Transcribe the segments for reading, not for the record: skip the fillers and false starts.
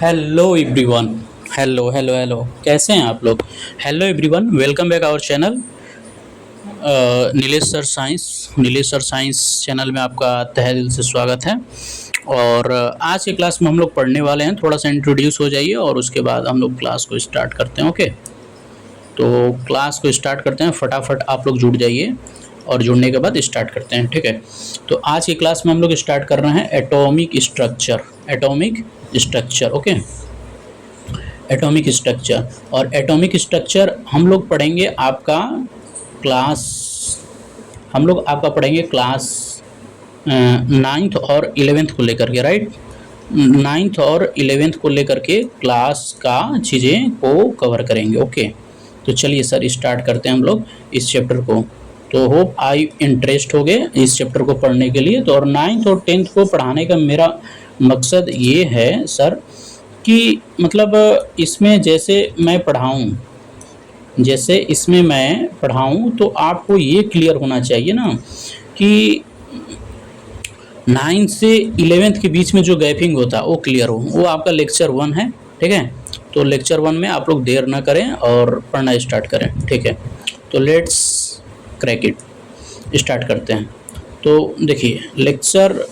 Hello everyone. Hello hello hello, कैसे हैं आप लोग? Hello everyone, welcome back our channel Nilesh sir science channel में आपका तहे दिल से स्वागत है। और आज की क्लास में हम लोग पढ़ने वाले हैं, थोड़ा सा इंट्रोड्यूस हो जाइए और उसके बाद हम लोग क्लास को स्टार्ट करते हैं। ओके, तो क्लास को स्टार्ट करते हैं, फटाफट आप लोग जुड़ जाइए और जुड़ने के बाद स्टार्ट करते हैं। ठीक है, तो आज की क्लास में हम लोग स्टार्ट कर रहे हैं atomic structure. Okay, atomic structure. और एटॉमिक स्ट्रक्चर हम लोग पढ़ेंगे आपका क्लास नाइन्थ और 11th को लेकर के, राइट। 9th और 11th को लेकर के क्लास का चीज़ें को कवर करेंगे। ओके, तो चलिए सर स्टार्ट करते हैं हम लोग इस चैप्टर को। तो होप आई इंटरेस्ट हो गए इस चैप्टर को पढ़ने के लिए। तो और 9th और 10th को पढ़ाने का मेरा मकसद ये है सर कि मतलब इसमें जैसे मैं पढ़ाऊँ तो आपको ये क्लियर होना चाहिए ना कि 9 से 11th के बीच में जो गैपिंग होता है वो क्लियर हो। वो आपका लेक्चर 1 है, ठीक है। तो लेक्चर 1 में आप लोग देर ना करें और पढ़ना स्टार्ट करें, ठीक है। तो लेट्स क्रैक इट, स्टार्ट करते हैं। तो देखिए, लेक्चर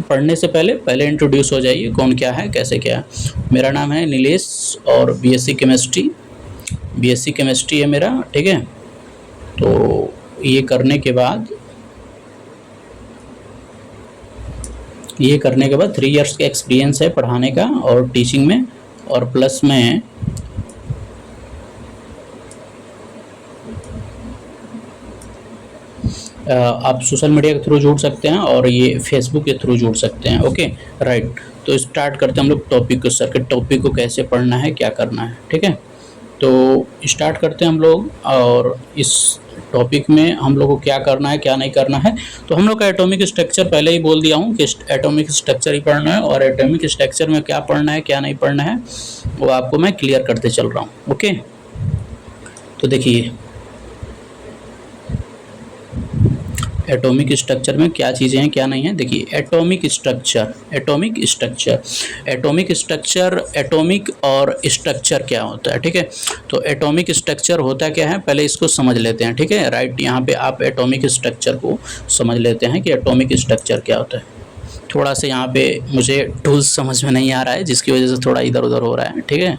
पढ़ने से पहले इंट्रोड्यूस हो जाइए, कौन क्या है कैसे क्या है। मेरा नाम है नीलेश और बीएससी केमिस्ट्री है मेरा, ठीक है। तो ये करने के बाद 3 इयर्स का एक्सपीरियंस है पढ़ाने का और टीचिंग में, और प्लस में आप सोशल मीडिया के थ्रू जुड़ सकते हैं और ये फेसबुक के थ्रू जुड़ सकते हैं। Okay, right. तो स्टार्ट करते हैं हम लोग टॉपिक को, सर के टॉपिक को कैसे पढ़ना है, क्या करना है, ठीक है। तो स्टार्ट करते हैं हम लोग, और इस टॉपिक में हम लोग को क्या करना है क्या नहीं करना है। तो हम लोग का एटॉमिक स्ट्रक्चर पहले ही बोल दिया हूँ कि एटॉमिक स्ट्रक्चर ही पढ़ना है, और एटॉमिक स्ट्रक्चर में क्या पढ़ना है क्या नहीं पढ़ना है वो आपको मैं क्लियर करते चल रहा हूँ। ओके, तो देखिए एटॉमिक स्ट्रक्चर में क्या चीज़ें हैं क्या नहीं है। देखिए एटॉमिक और स्ट्रक्चर क्या होता है, ठीक है। तो एटॉमिक स्ट्रक्चर होता क्या है, पहले इसको समझ लेते हैं, ठीक है। राइट, यहाँ पे आप एटॉमिक स्ट्रक्चर को समझ लेते हैं कि एटॉमिक स्ट्रक्चर क्या होता है। थोड़ा सा यहाँ पे मुझे टूल्स समझ में नहीं आ रहा है, जिसकी वजह से थोड़ा इधर उधर हो रहा है, ठीक है।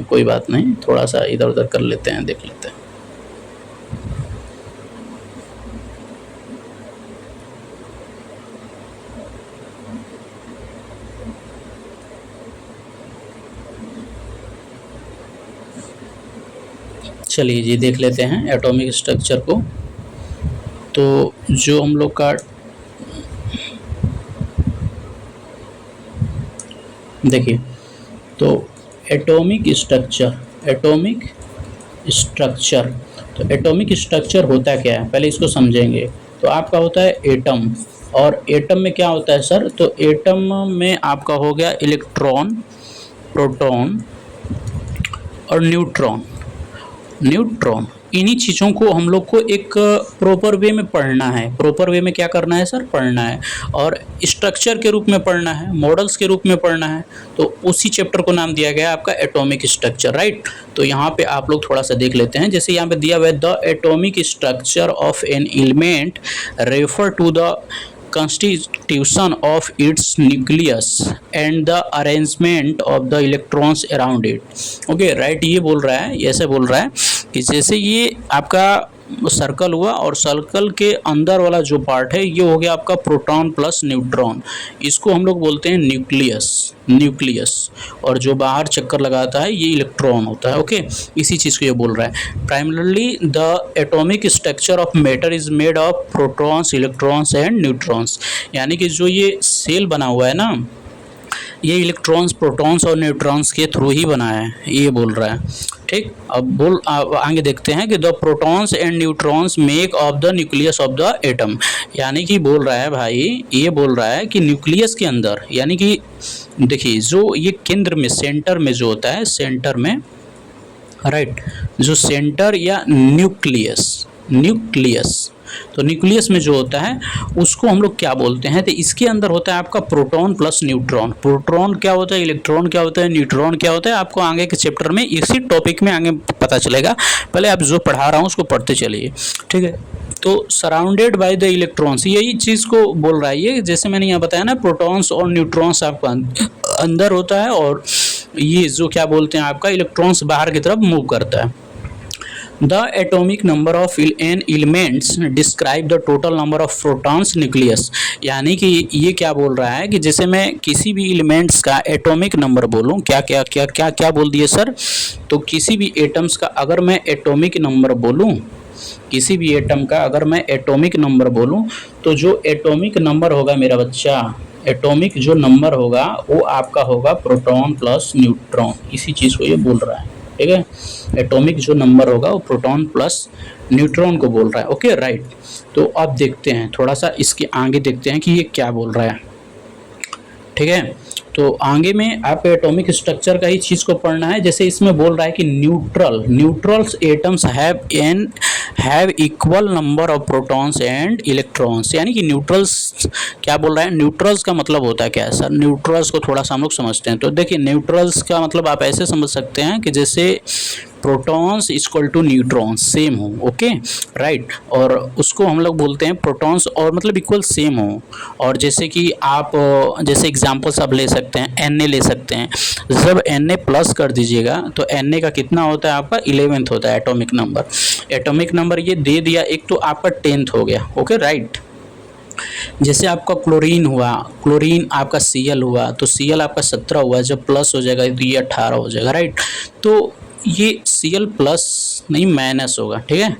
कोई बात नहीं, थोड़ा सा इधर उधर कर लेते हैं, देख लेते हैं। चलिए जी, देख लेते हैं एटॉमिक स्ट्रक्चर को। तो जो हम लोग का देखिए, तो एटॉमिक स्ट्रक्चर होता क्या है पहले इसको समझेंगे। तो आपका होता है एटम, और एटम में क्या होता है सर, तो एटम में आपका हो गया इलेक्ट्रॉन, प्रोटॉन और न्यूट्रॉन। इन्हीं चीज़ों को हम लोग को एक प्रॉपर वे में पढ़ना है। प्रॉपर वे में क्या करना है सर, पढ़ना है, और स्ट्रक्चर के रूप में पढ़ना है, मॉडल्स के रूप में पढ़ना है। तो उसी चैप्टर को नाम दिया गया आपका एटॉमिक स्ट्रक्चर, राइट। तो यहाँ पे आप लोग थोड़ा सा देख लेते हैं, जैसे यहाँ पे दिया हुआ है the atomic structure of an element refer to the constitution of its nucleus and the arrangement of the electrons around it। Okay, right. ये बोल रहा है, ऐसे बोल रहा है कि जैसे ये आपका सर्कल हुआ और सर्कल के अंदर वाला जो पार्ट है ये हो गया आपका प्रोटॉन प्लस न्यूट्रॉन। इसको हम लोग बोलते हैं न्यूक्लियस, और जो बाहर चक्कर लगाता है ये इलेक्ट्रॉन होता है। ओके, इसी चीज़ को ये बोल रहा है। Primarily the atomic structure of matter is made of protons, electrons and neutrons. यानी कि जो ये सेल बना हुआ है ना, ये इलेक्ट्रॉन्स, प्रोटॉन्स और न्यूट्रॉन्स के थ्रू ही बना है, ये बोल रहा है, ठीक। अब आगे देखते हैं कि the protons and neutrons make of the nucleus of the atom. यानी कि बोल रहा है भाई, ये बोल रहा है कि न्यूक्लियस के अंदर, यानी कि देखिए जो ये केंद्र में, सेंटर में जो होता है, सेंटर में, राइट, जो सेंटर या न्यूक्लियस तो न्यूक्लियस में जो होता है उसको हम लोग क्या बोलते हैं, तो इसके अंदर होता है आपका प्रोटॉन प्लस न्यूट्रॉन। प्रोटॉन क्या होता है, इलेक्ट्रॉन क्या होता है, न्यूट्रॉन क्या होता है, आपको आगे के चैप्टर में इसी टॉपिक में आगे पता चलेगा। पहले आप जो पढ़ा रहा हूँ उसको पढ़ते चलिए, ठीक है। तो सराउंडेड बाय द इलेक्ट्रॉन्स, यही चीज़ को बोल रहा है ये, जैसे मैंने यहाँ बताया ना, प्रोटॉन्स और न्यूट्रॉन्स आपका अंदर होता है और ये जो क्या बोलते हैं आपका इलेक्ट्रॉन्स बाहर की तरफ मूव करता है। The atomic number of an elements describe the total number of protons nucleus. यानी कि ये क्या बोल रहा है कि जैसे मैं किसी भी एलिमेंट्स का एटॉमिक नंबर बोलूँ, क्या क्या क्या क्या क्या बोल दिए सर, तो किसी भी एटम्स का अगर मैं एटॉमिक नंबर बोलूँ, किसी भी एटम का अगर मैं एटॉमिक नंबर बोलूं, तो जो एटॉमिक नंबर होगा मेरा बच्चा, एटॉमिक जो नंबर होगा वो आपका होगा प्रोटॉन प्लस न्यूट्रॉन। इसी चीज़ को ये बोल रहा है, ठीक है। एटॉमिक जो नंबर होगा वो प्रोटॉन प्लस न्यूट्रॉन को बोल रहा है। Okay right. तो अब देखते हैं थोड़ा सा इसके आगे देखते हैं कि ये क्या बोल रहा है, ठीक है। तो आगे में आप एटॉमिक स्ट्रक्चर का ही चीज़ को पढ़ना है। जैसे इसमें बोल रहा है कि neutrals atoms have equal number of protons and electrons. यानी कि न्यूट्रल्स क्या बोल रहा है, न्यूट्रल्स का मतलब होता है क्या है सर, न्यूट्रल्स को थोड़ा सा हम लोग समझते हैं। तो देखिए न्यूट्रल्स का मतलब आप ऐसे समझ सकते हैं कि जैसे protons equal to neutrons same हो, ओके राइट। और उसको हम लोग बोलते हैं प्रोटॉन्स और मतलब इक्वल सेम हो। और जैसे कि आप जैसे एग्जांपल्स आप ले सकते हैं, Na ले सकते हैं। जब Na प्लस कर दीजिएगा तो Na का कितना होता है आपका 11th होता है एटॉमिक नंबर। एटॉमिक नंबर ये दे दिया, एक तो आपका 10th हो गया, ओके राइट। जैसे आपका क्लोरीन हुआ, क्लोरीन आपका Cl हुआ, तो Cl आपका 17 हुआ, जब प्लस हो जाएगा तो ये 18 हो जाएगा, राइट। तो ये Cl प्लस नहीं माइनस होगा, ठीक है,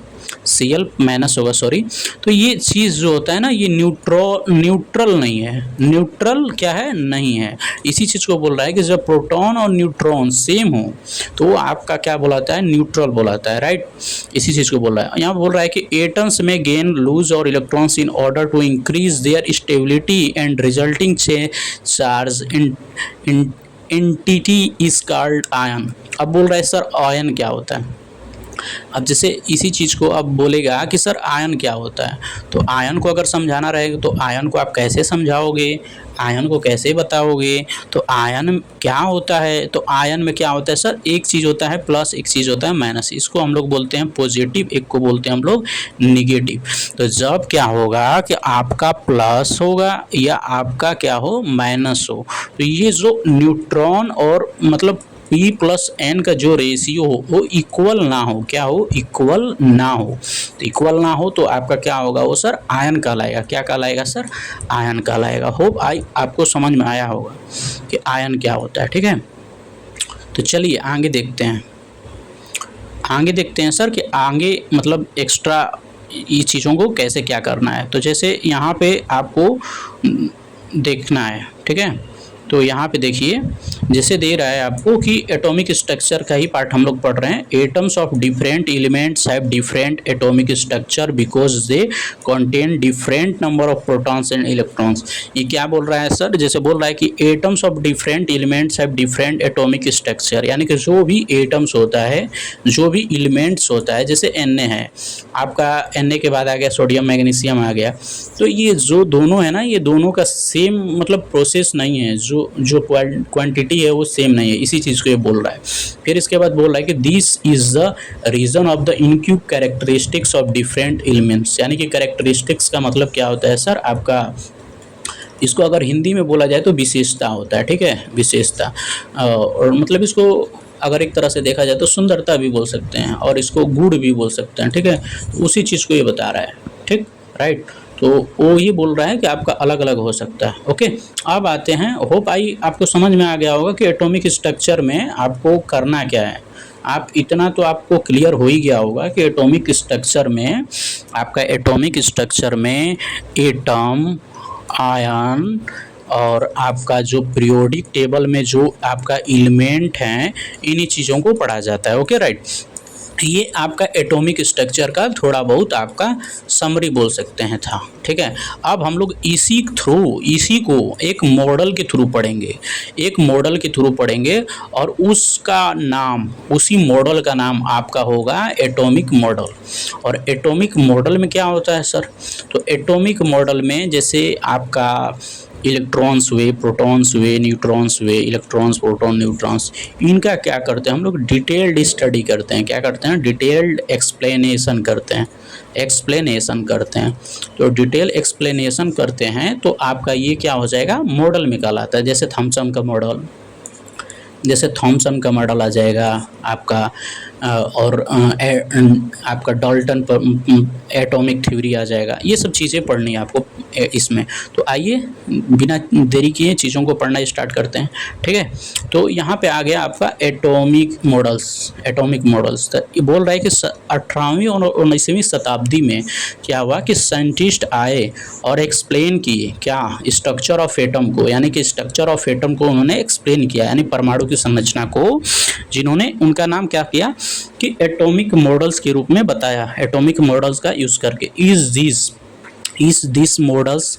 Cl माइनस होगा, सॉरी। तो ये चीज़ जो होता है ना, ये न्यूट्रल नहीं है, न्यूट्रल क्या है, नहीं है। इसी चीज़ को बोल रहा है कि जब प्रोटॉन और न्यूट्रॉन सेम हो तो वो आपका क्या बोलाता है, न्यूट्रल बोलाता है, राइट। इसी चीज़ को बोल रहा है। यहाँ बोल रहा है कि एटम्स में गेन लूज और electrons in order to increase their stability and resulting charge entity is called ion. अब बोल रहा है सर आयन क्या होता है। अब जैसे इसी चीज़ को अब बोलेगा कि सर आयन क्या होता है, तो आयन को अगर समझाना रहेगा तो आयन को आप कैसे समझाओगे, आयन को कैसे बताओगे। तो आयन क्या होता है, तो आयन में क्या होता है सर, एक चीज़ होता है प्लस, एक चीज़ होता है माइनस। इसको हम लोग बोलते हैं पॉजिटिव, एक को बोलते हैं हम लोग निगेटिव। तो जब क्या होगा कि आपका प्लस होगा या आपका क्या हो माइनस हो, तो ये जो न्यूट्रॉन और मतलब P प्लस N का जो रेशियो हो वो इक्वल ना हो, क्या हो, इक्वल ना हो। तो इक्वल ना हो तो आपका क्या होगा, वो सर आयन कहलाएगा। क्या कहलाएगा सर, आयन कहलाएगा। होप आपको समझ में आया होगा कि आयन क्या होता है, ठीक है। तो चलिए आगे देखते हैं, आगे देखते हैं सर कि आगे मतलब एक्स्ट्रा ये चीज़ों को कैसे क्या करना है। तो जैसे यहाँ पे आपको देखना है, ठीक है। तो यहाँ पे देखिए जैसे दे रहा है आपको कि एटॉमिक स्ट्रक्चर का ही पार्ट हम लोग पढ़ रहे हैं। Atoms of different elements have different atomic structure because they contain different number of protons and electrons. ये क्या बोल रहा है सर, जैसे बोल रहा है कि atoms of different elements have different atomic structure. यानी कि जो भी एटम्स होता है, जो भी एलिमेंट्स होता है, जैसे Na है आपका, Na के बाद आ गया सोडियम मैग्नीशियम आ गया, तो ये जो दोनों है ना, ये दोनों का सेम मतलब प्रोसेस नहीं है, जो क्वांटिटी है वो सेम नहीं है। इसी चीज़ को ये बोल रहा है। फिर इसके बाद बोल रहा है कि this is the reason of the इनक्यूब कैरेक्टरिस्टिक्स ऑफ डिफरेंट एलिमेंट्स। यानी कि कैरेक्टरिस्टिक्स का मतलब क्या होता है सर आपका, इसको अगर हिंदी में बोला जाए तो विशेषता होता है, ठीक है, विशेषता। और मतलब इसको अगर एक तरह से देखा जाए तो सुंदरता भी बोल सकते हैं और इसको गुण भी बोल सकते हैं, ठीक है। तो उसी चीज़ को ये बता रहा है, ठीक राइट। तो वो ये बोल रहा है कि आपका अलग अलग हो सकता है, ओके। अब आते हैं, होप आपको समझ में आ गया होगा कि एटॉमिक स्ट्रक्चर में आपको करना क्या है। आप इतना तो आपको क्लियर हो ही गया होगा कि एटॉमिक स्ट्रक्चर में, आपका एटॉमिक स्ट्रक्चर में एटम, आयन और आपका जो पीरियोडिक टेबल में जो आपका एलिमेंट हैं, इन्हीं चीज़ों को पढ़ा जाता है, ओके राइट। ये आपका एटॉमिक स्ट्रक्चर का थोड़ा बहुत आपका समरी बोल सकते हैं था। ठीक है, अब हम लोग इसी को एक मॉडल के थ्रू पढ़ेंगे, एक मॉडल के थ्रू पढ़ेंगे और उसका नाम, उसी मॉडल का नाम आपका होगा एटॉमिक मॉडल। और एटॉमिक मॉडल में क्या होता है सर, तो एटॉमिक मॉडल में जैसे आपका इलेक्ट्रॉन्स हुए, प्रोटॉन्स हुए, न्यूट्रॉन्स हुए, इलेक्ट्रॉन्स, प्रोटॉन, न्यूट्रॉन्स, इनका क्या करते हैं हम लोग, डिटेल्ड स्टडी करते हैं। क्या करते हैं, डिटेल्ड एक्सप्लेनेशन करते हैं, एक्सप्लेनेशन करते हैं। तो डिटेल एक्सप्लेनेशन करते हैं तो आपका ये क्या हो जाएगा, मॉडल में कहलाता है। जैसे थॉमसन का मॉडल, जैसे थॉमसन का मॉडल आ जाएगा आपका, और आपका डाल्टन पर एटॉमिक थ्योरी आ जाएगा। ये सब चीज़ें पढ़नी है आपको इसमें। तो आइए बिना देरी किए चीज़ों को पढ़ना स्टार्ट करते हैं। ठीक है, तो यहाँ पे आ गया आपका एटॉमिक मॉडल्स। एटॉमिक मॉडल्स तो ये बोल रहा है कि 18वीं और 19वीं शताब्दी में क्या हुआ कि साइंटिस्ट आए और एक्सप्लेन किए क्या, स्ट्रक्चर ऑफ एटम को, यानी कि स्ट्रक्चर ऑफ एटम को उन्होंने एक्सप्लेन किया, यानी परमाणु की संरचना को, जिन्होंने उनका नाम क्या किया कि एटॉमिक मॉडल्स के रूप में बताया। एटॉमिक मॉडल्स का यूज़ करके इस this models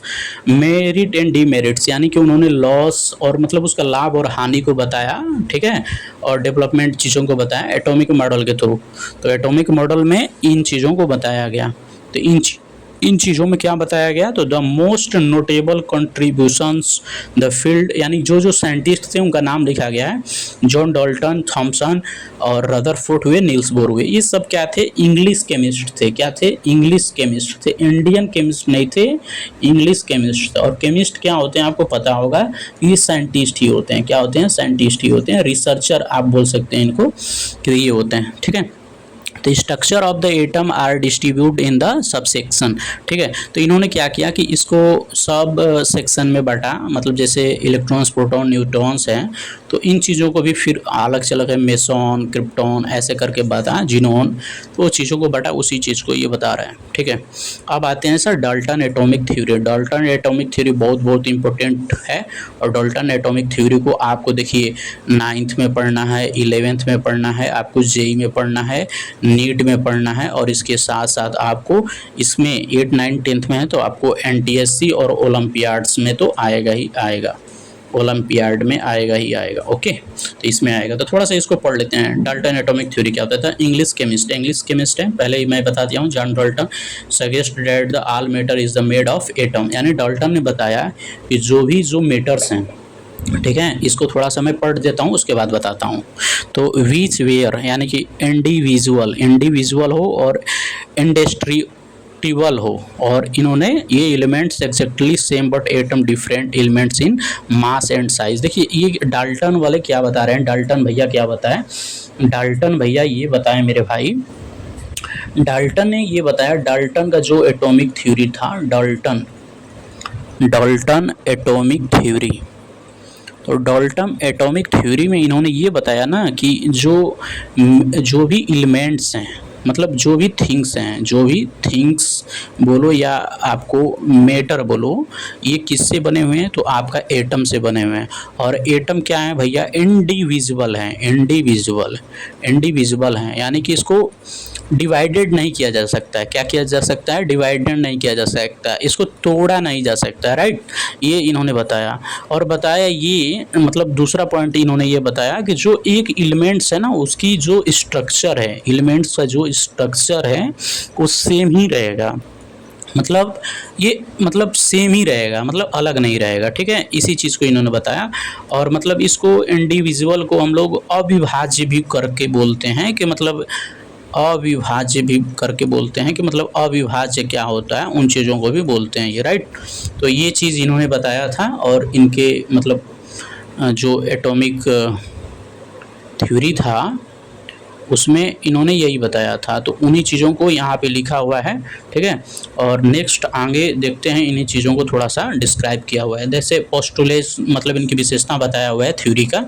merit and demerits, यानी कि उन्होंने लॉस और मतलब उसका लाभ और हानि को बताया। ठीक है, और डेवलपमेंट चीज़ों को बताया एटॉमिक मॉडल के थ्रू। तो एटॉमिक मॉडल में इन चीज़ों को बताया गया। तो इन चीज़ों में क्या बताया गया, तो the most notable contributions the field, यानी जो जो साइंटिस्ट थे उनका नाम लिखा गया है। जॉन डाल्टन, थॉमसन और रदरफोर्ड हुए, नील्स बोर हुए। ये सब क्या थे, इंग्लिश केमिस्ट थे। क्या थे, इंग्लिश केमिस्ट थे, इंडियन केमिस्ट नहीं थे, इंग्लिश केमिस्ट थे। और केमिस्ट क्या होते हैं आपको पता होगा, ये साइंटिस्ट ही होते हैं। क्या होते हैं, साइंटिस्ट ही होते हैं, रिसर्चर आप बोल सकते हैं इनको, कि ये होते हैं। ठीक है, तो structure of the atom are distribute in the sub section. ठीक है, तो इन्होंने क्या किया कि इसको सब सेक्शन में बांटा, मतलब जैसे इलेक्ट्रॉन्स, प्रोटॉन, न्यूट्रॉन्स हैं, तो इन चीज़ों को भी फिर अलग से अलग है, मेसॉन, क्रिप्टॉन ऐसे करके बता, जिनोन, तो वो चीज़ों को बता, उसी चीज़ को ये बता रहे हैं। ठीक है, अब आते हैं sir Dalton atomic theory. Dalton atomic theory बहुत बहुत इंपॉर्टेंट है। और डाल्टन एटॉमिक थ्योरी को आपको देखिए 9th में पढ़ना है, 11th में पढ़ना है, आपको जेई में पढ़ना है, नीट में पढ़ना है, और इसके साथ साथ आपको इसमें 8, 9, 10th में है तो आपको एनटीएससी और ओलंपियाड्स में तो आएगा ही आएगा, ओलंपियाड में आएगा ही आएगा। ओके, तो इसमें आएगा। तो थोड़ा सा इसको पढ़ लेते हैं। डाल्टन एटॉमिक थ्योरी क्या होता था, इंग्लिश केमिस्ट है, पहले ही मैं बता दिया हूँ। John Dalton suggest that the all matter is the made of atom, यानी डाल्टन ने बताया कि जो मैटर्स हैं, ठीक है, इसको थोड़ा सा मैं पढ़ देता हूँ, उसके बाद बताता हूँ। तो विच वेयर, यानी कि इंडिविजुअल हो और इंडस्ट्रियल हो, और इन्होंने ये elements exactly same but atom different elements in mass and size. देखिए ये डाल्टन वाले क्या बता रहे हैं, डाल्टन भैया क्या बताएं, डाल्टन भैया ये बताएं मेरे भाई, डाल्टन ने ये बताया, डाल्टन का जो एटॉमिक थ्योरी था, डाल्टन एटॉमिक थ्योरी, तो डाल्टन एटॉमिक थ्योरी में इन्होंने ये बताया ना कि जो भी एलिमेंट्स हैं, मतलब जो भी थिंग्स बोलो या आपको मैटर बोलो, ये किससे बने हुए हैं, तो आपका एटम से बने हुए हैं। और एटम क्या है भैया, इंडिविजुअल हैं, यानी कि इसको डिवाइडेड नहीं किया जा सकता है। क्या किया जा सकता है, डिवाइडेड नहीं किया जा सकता, इसको तोड़ा नहीं जा सकता, राइट, ये इन्होंने बताया। और बताया ये, मतलब दूसरा पॉइंट इन्होंने ये बताया कि जो एक एलिमेंट्स है ना, उसकी जो स्ट्रक्चर है, एलिमेंट्स का जो स्ट्रक्चर है वो सेम ही रहेगा, मतलब ये मतलब सेम ही रहेगा, मतलब अलग नहीं रहेगा। ठीक है, इसी चीज़ को इन्होंने बताया। और मतलब इसको इंडिविजुअल को हम लोग अविभाज्य भी करके बोलते हैं, कि मतलब अविभाज्य भी करके बोलते हैं, कि मतलब अविभाज्य क्या होता है, उन चीज़ों को भी बोलते हैं ये, राइट। तो ये चीज़ इन्होंने बताया था। और इनके मतलब जो एटॉमिक थ्योरी था उसमें इन्होंने यही बताया था, तो उन्हीं चीज़ों को यहाँ पे लिखा हुआ है। ठीक है, और नेक्स्ट आगे देखते हैं, इन्हीं चीज़ों को थोड़ा सा डिस्क्राइब किया हुआ है। जैसे पोस्टुलेट, मतलब इनकी विशेषता बताया हुआ है थ्योरी का,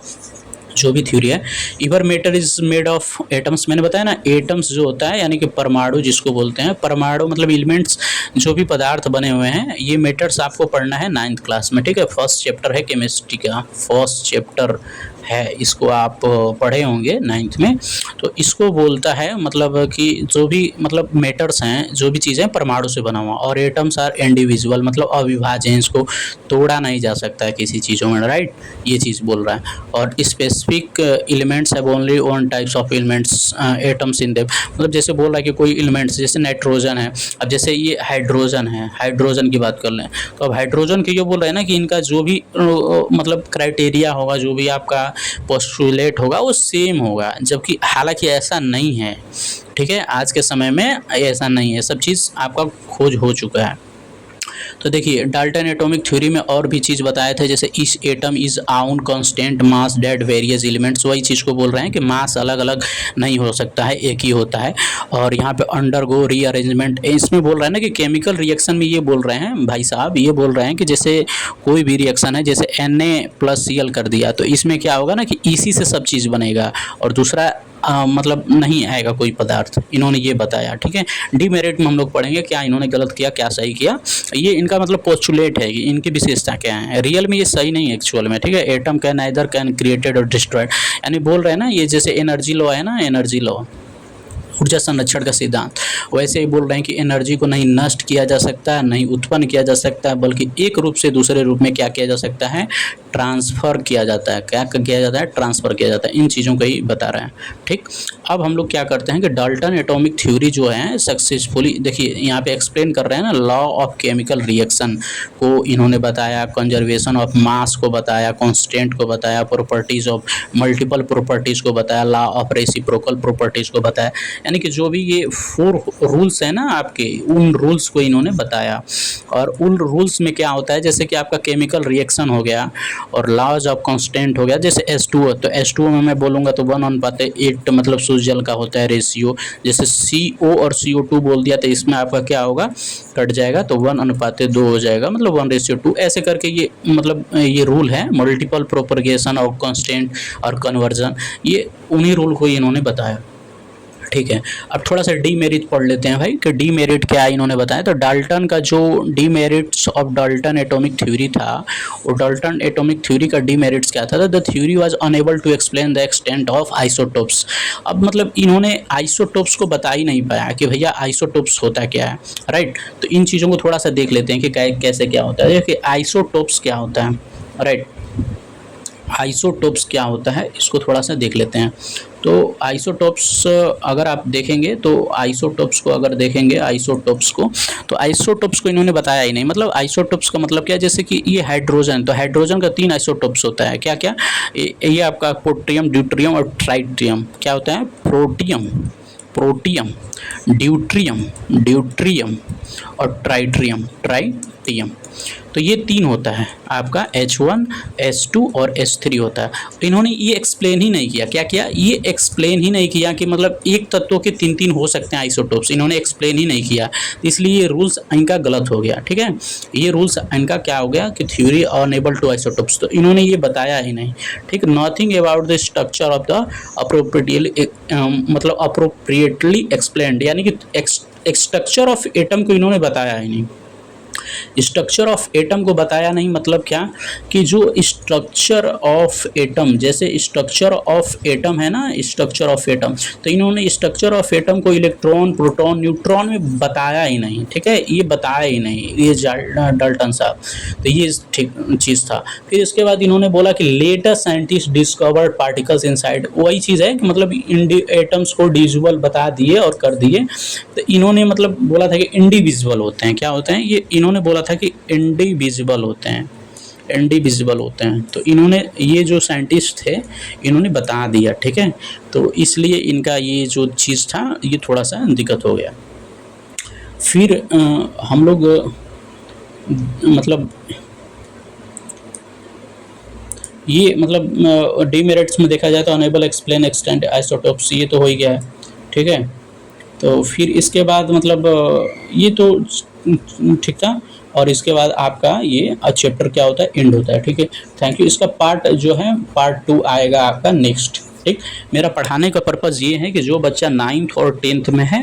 जो भी थ्योरी है। Every matter is made of atoms, मैंने बताया ना एटम्स जो होता है यानी कि परमाणु जिसको बोलते हैं, परमाणु मतलब एलिमेंट्स, जो भी पदार्थ बने हुए हैं, ये मैटर्स आपको पढ़ना है 9th क्लास में, ठीक है। फर्स्ट चैप्टर है केमिस्ट्री का, फर्स्ट चैप्टर है, इसको आप पढ़े होंगे 9th में। तो इसको बोलता है मतलब कि जो भी मतलब मैटर्स हैं, जो भी चीज़ें परमाणु से बना हुआ, और एटम्स आर इंडिविजुअल मतलब अविभाज्य हैं, इसको तोड़ा नहीं जा सकता है किसी चीज़ों में, राइट, ये चीज़ बोल रहा है। और specific elements have only one types of elements atoms in them, मतलब जैसे बोल रहा है कि कोई एलिमेंट्स जैसे नाइट्रोजन है, अब जैसे ये हाइड्रोजन है, हाइड्रोजन की बात कर लें तो अब हाइड्रोजन के ये बोल रहे हैं ना कि इनका जो भी मतलब क्राइटेरिया होगा, जो भी आपका पोस्टुलेट होगा वो सेम होगा, जबकि हालांकि ऐसा नहीं है, ठीक है। आज के समय में ऐसा नहीं है, सब चीज़ आपका खोज हो चुका है। तो देखिए डाल्टन एटॉमिक थ्योरी में और भी चीज़ बताए थे, जैसे इस atom is own constant mass that various elements, वही चीज़ को बोल रहे हैं कि मास अलग अलग नहीं हो सकता है, एक ही होता है। और यहाँ पे अंडरगो रीअरेंजमेंट, इसमें बोल रहे हैं ना कि केमिकल रिएक्शन में ये बोल रहे हैं भाई साहब, ये बोल रहे हैं कि जैसे कोई भी रिएक्शन है, जैसे Na+Cl कर दिया तो इसमें क्या होगा ना कि इसी से सब चीज़ बनेगा, और दूसरा मतलब नहीं आएगा कोई पदार्थ, इन्होंने ये बताया, ठीक है। डीमेरिट में हम लोग पढ़ेंगे क्या इन्होंने गलत किया क्या सही किया, ये इनका मतलब पोस्टुलेट है कि इनकी विशेषता क्या है। रियल में ये सही नहीं है एक्चुअल में, ठीक है। Atom can neither can created और डिस्ट्रॉयड, यानी बोल रहे हैं ना ये जैसे एनर्जी लॉ है ना, एनर्जी लॉ ऊर्जा संरक्षण का सिद्धांत, वैसे ही बोल रहे हैं कि एनर्जी को नहीं नष्ट किया जा सकता, नहीं उत्पन्न किया जा सकता, बल्कि एक रूप से दूसरे रूप में क्या किया जा सकता है, ट्रांसफ़र किया जाता है। क्या किया जाता है, ट्रांसफ़र किया जाता है। इन चीज़ों को ही बता रहे हैं, ठीक। अब हम लोग क्या करते हैं कि डाल्टन एटॉमिक थ्योरी जो है सक्सेसफुली, देखिए यहाँ पे एक्सप्लेन कर रहे हैं ना, लॉ ऑफ केमिकल रिएक्शन को इन्होंने बताया, कंजर्वेशन ऑफ मास को बताया, कॉन्स्टेंट को बताया, प्रॉपर्टीज़ ऑफ मल्टीपल प्रॉपर्टीज़ को बताया, लॉ ऑफ रेसिप्रोकल प्रॉपर्टीज़ को बताया, यानी कि जो भी ये 4 रूल्स हैं ना आपके, उन रूल्स को इन्होंने बताया। और उन रूल्स में क्या होता है, जैसे कि आपका केमिकल रिएक्शन हो गया और लॉज ऑफ कांस्टेंट हो गया, जैसे H2O, तो H2O में मैं बोलूँगा तो 1:8 मतलब शुद्ध जल का होता है रेशियो। जैसे CO और CO2 बोल दिया तो इसमें आपका क्या होगा, कट जाएगा तो 1:2 हो जाएगा, मतलब 1:2, ऐसे करके ये मतलब ये रूल है मल्टीपल प्रोपगेशन ऑफ कांस्टेंट और कन्वर्जन, ये उन्हीं रूल को इन्होंने बताया, ठीक है। अब थोड़ा सा डीमेरिट पढ़ लेते हैं भाई कि डीमेरिट क्या इन्होंने बताया। तो डाल्टन का जो demerits of Dalton atomic theory था, वो डाल्टन एटॉमिक थ्योरी का डीमेरिट्स क्या था, the theory was unable to explain the extent of isotopes. अब मतलब इन्होंने आइसोटोप्स को बता ही नहीं पाया कि भैया आइसोटोप्स होता क्या है, राइट। तो इन चीज़ों को थोड़ा सा देख लेते हैं कि कैसे क्या होता है, कि आइसोटोप्स क्या होता है, राइट। आइसोटोप्स क्या होता है इसको थोड़ा सा देख लेते हैं। तो आइसोटोप्स अगर आप देखेंगे तो आइसोटोप्स को अगर देखेंगे आइसोटोप्स को, तो आइसोटोप्स को इन्होंने बताया ही नहीं। मतलब आइसोटोप्स का मतलब क्या है, जैसे कि ये हाइड्रोजन, तो हाइड्रोजन का 3 आइसोटोप्स होता है, क्या क्या, ये आपका पोट्रियम, ड्यूट्रियम और ट्राइट्रियम। क्या होता है, प्रोटियम, प्रोटियम, ड्यूट्रियम और ट्राइटियम। तो ये 3 होता है आपका, H1, H2 और H3 होता है। तो इन्होंने ये एक्सप्लेन ही नहीं किया, क्या किया, ये एक्सप्लेन ही नहीं किया कि मतलब एक तत्व के 3 हो सकते हैं आइसोटोप्स, इन्होंने एक्सप्लेन ही नहीं किया, इसलिए ये रूल्स इनका गलत हो गया, ठीक है। ये रूल्स इनका क्या हो गया कि थ्योरी अनेबल टू आइसोटोप्स, तो इन्होंने ये बताया ही नहीं, ठीक। Nothing about the structure of the appropriately मतलब अप्रोप्रिएटली एक्सप्लेन्ड, यानी कि स्ट्रक्चर ऑफ एटम को इन्होंने बताया ही नहीं। स्ट्रक्चर ऑफ एटम को बताया नहीं मतलब क्या, कि जो स्ट्रक्चर ऑफ एटम, जैसे स्ट्रक्चर ऑफ एटम है ना, स्ट्रक्चर ऑफ एटम, तो इन्होंने स्ट्रक्चर ऑफ एटम को इलेक्ट्रॉन, प्रोटॉन, न्यूट्रॉन में बताया ही नहीं, ठीक है। ये बताया ही नहीं ये डाल्टन साहब, तो ये ठीक चीज़ था। फिर इसके बाद इन्होंने बोला कि latest scientist discovered particles inside, वही चीज़ है कि मतलब एटम्स को डिविजिबल बता दिए और कर दिए। तो इन्होंने मतलब बोला था कि इंडिविजुअल होते हैं, क्या होते हैं ये, इन्होंने बोला था कि इंडिविजिबल होते हैं, इंडिविजिबल होते हैं। तो इन्होंने, ये जो साइंटिस्ट थे इन्होंने बता दिया, ठीक है। तो इसलिए इनका ये जो चीज़ था ये थोड़ा सा दिक्कत हो गया। फिर हम लोग मतलब ये मतलब डीमेरिट्स में देखा जाए तो अनेबल एक्सप्लेन एक्सटेंट आइसोटोप्स, ये तो हो ही गया है, ठीक है। तो फिर इसके बाद मतलब ये तो ठीक था। और इसके बाद आपका ये चैप्टर क्या होता है, एंड होता है। ठीक है, थैंक यू। इसका पार्ट जो है पार्ट 2 आएगा आपका नेक्स्ट। ठीक, मेरा पढ़ाने का पर्पज़ ये है कि जो बच्चा 9th और 10th में है,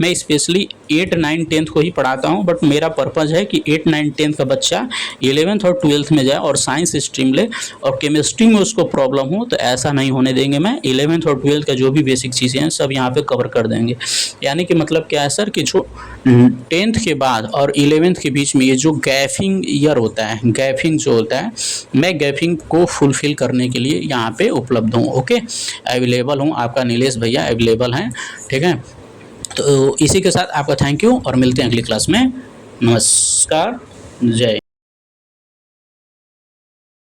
मैं स्पेशली 8, 9, 10th को ही पढ़ाता हूँ, बट मेरा पर्पज़ है कि 8, 9, 10th का बच्चा 11th और 12th में जाए और साइंस स्ट्रीम ले, और केमिस्ट्री में उसको प्रॉब्लम हो तो ऐसा नहीं होने देंगे। मैं 11th और 12th का जो भी बेसिक चीज़ें हैं सब यहाँ पे कवर कर देंगे। यानी कि मतलब क्या है सर कि जो 10th के बाद और 11th के बीच में ये जो गैपिंग ईयर होता है, गैपिंग जो होता है, मैं गैपिंग को फुलफ़िल करने के लिए यहाँ पे उपलब्ध हूँ। ओके, अवेलेबल हूँ, आपका नीलेश भैया अवेलेबल हैं। ठीक है, तो इसी के साथ आपका थैंक यू और मिलते हैं अगली क्लास में। नमस्कार, जय।